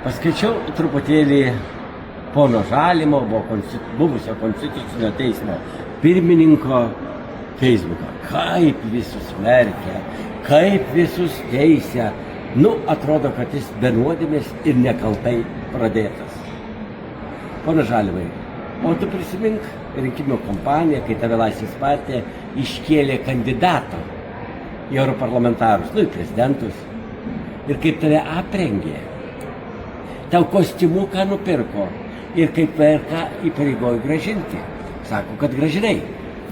Paskaičiau truputėlį pono Žalimo, buvusio konstitucinio teismo pirmininko Facebooką. Kaip visus verkia, kaip visus teisia. Nu, atrodo, kad jis be nuodėmės ir nekaltai pradėtas. Pono Žalimai, o tu prisimink rinkimų kampaniją, kai tave Laisvės partija iškėlė kandidato į europarlamentarus, nu į prezidentus. Ir kaip tave aprengė. Tau kostiumuką nupirko ir kaip VRK įpareigojo gražinti. Sako, kad gražinai,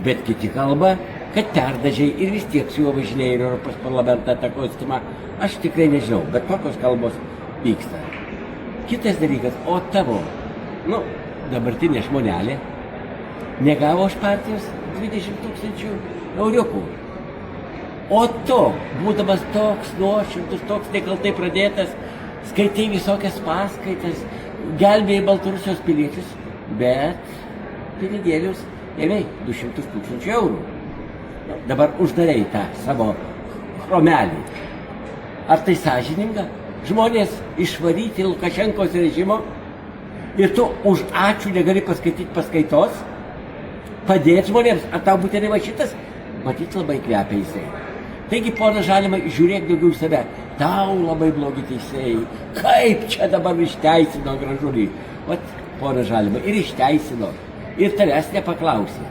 bet kiti kalba, kad perdažiai ir vis tiek su juo važinėjai į Europos parlamentą tą kostiumą. Aš tikrai nežinau, bet tokios kalbos vyksta. Kitas dalykas, o tavo, dabartinė žmonelė negavo iš partijos 20 000 euriukų. O tu, būdamas toks nuoširdus, toks nekaltai pradėtas, skaitai visokias paskaitas, gelbėjai Baltarusijos piliečius, bet pinigėlius ėmei 200 000 eurų. Dabar uždarai tą savo chromelį. Ar tai sąžininga? Žmonės išvaryti Lukašenkos režimo ir tu už ačiū negali paskaityti paskaitos, padėti žmonėms. Ar tau būtinai va šitas? Matyt, labai kvepia jisai. Taigi, ponas Žalimai, žiūrėk daugiau į save. Tau labai blogi teisėjai. Kaip čia dabar išteisino Gražulį? Vat, ponas Žalimai, ir išteisino. Ir tavęs nepaklausė.